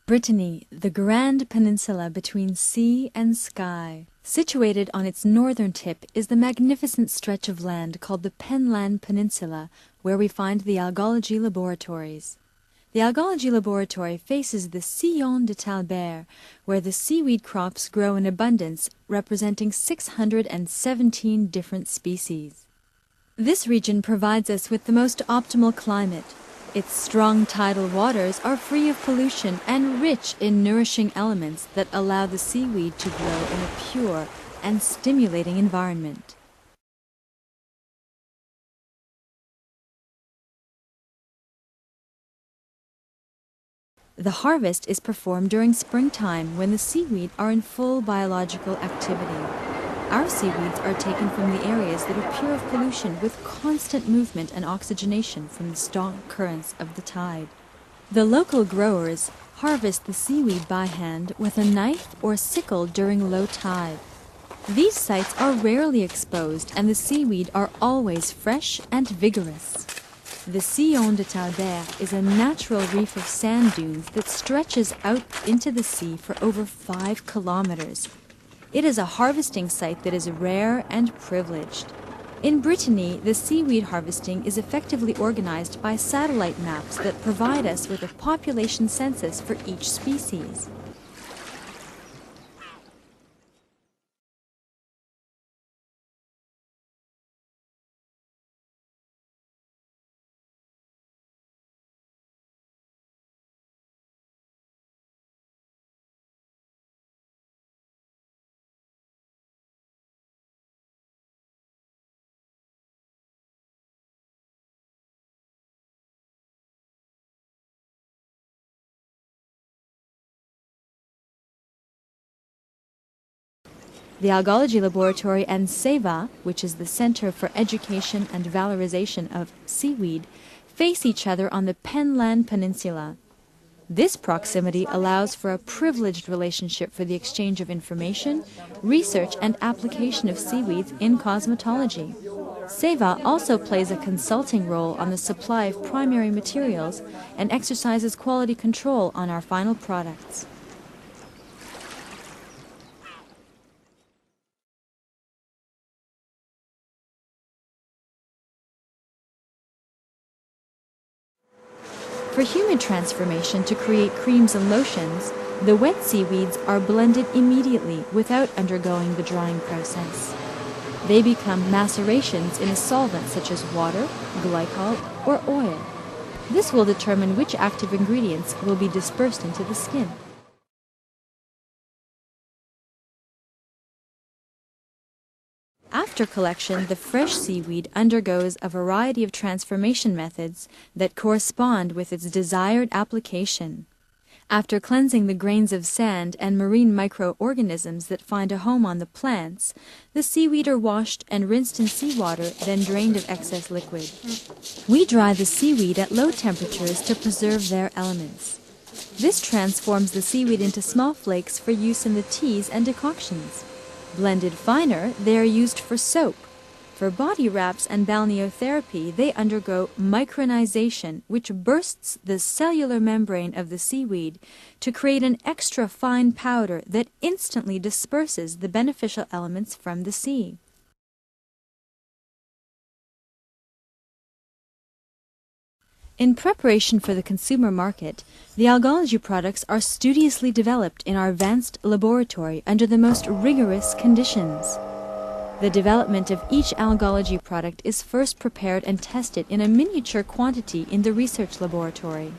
Brittany, the grand peninsula between sea and sky. Situated on its northern tip is the magnificent stretch of land called the Penland Peninsula, where we find the Algologie laboratories. The Algologie laboratory faces the Sillon de Talbert, where the seaweed crops grow in abundance, representing 617 different species. This region provides us with the most optimal climate. Its strong tidal waters are free of pollution and rich in nourishing elements that allow the seaweed to grow in a pure and stimulating environment. The harvest is performed during springtime when the seaweed are in full biological activity. Our seaweeds are taken from the areas that are pure of pollution with constant movement and oxygenation from the strong currents of the tide. The local growers harvest the seaweed by hand with a knife or sickle during low tide. These sites are rarely exposed and the seaweed are always fresh and vigorous. The Sillon de Talbert is a natural reef of sand dunes that stretches out into the sea for over 5 kilometers. It is a harvesting site that is rare and privileged. In Brittany, the seaweed harvesting is effectively organized by satellite maps that provide us with a population census for each species. The Algologie Laboratory and CEVA, which is the Center for Education and Valorization of Seaweed, face each other on the Penland Peninsula. This proximity allows for a privileged relationship for the exchange of information, research, and application of seaweeds in cosmetology. CEVA also plays a consulting role on the supply of primary materials and exercises quality control on our final products. For humid transformation to create creams and lotions, the wet seaweeds are blended immediately without undergoing the drying process. They become macerations in a solvent such as water, glycol, or oil. This will determine which active ingredients will be dispersed into the skin. After collection, the fresh seaweed undergoes a variety of transformation methods that correspond with its desired application. After cleansing the grains of sand and marine microorganisms that find a home on the plants, the seaweed are washed and rinsed in seawater, then drained of excess liquid. We dry the seaweed at low temperatures to preserve their elements. This transforms the seaweed into small flakes for use in the teas and decoctions. Blended finer, they are used for soap. For body wraps and balneotherapy, they undergo micronization, which bursts the cellular membrane of the seaweed to create an extra fine powder that instantly disperses the beneficial elements from the sea. In preparation for the consumer market, the Algologie products are studiously developed in our advanced laboratory under the most rigorous conditions. The development of each Algologie product is first prepared and tested in a miniature quantity in the research laboratory.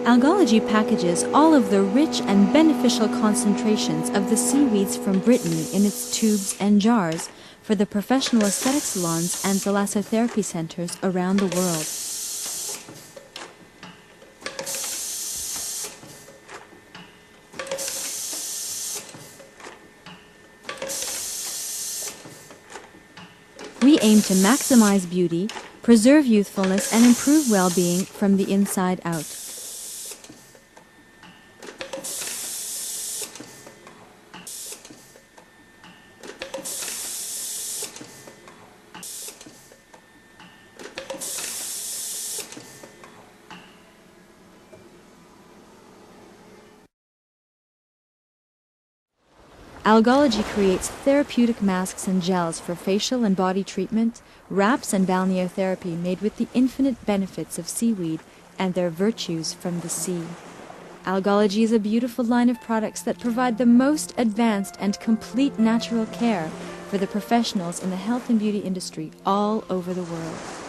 Algologie packages all of the rich and beneficial concentrations of the seaweeds from Brittany in its tubes and jars for the professional aesthetic salons and thalassotherapy centers around the world. We aim to maximize beauty, preserve youthfulness, and improve well-being from the inside out. Algologie creates therapeutic masks and gels for facial and body treatment, wraps and balneotherapy made with the infinite benefits of seaweed and their virtues from the sea. Algologie is a beautiful line of products that provide the most advanced and complete natural care for the professionals in the health and beauty industry all over the world.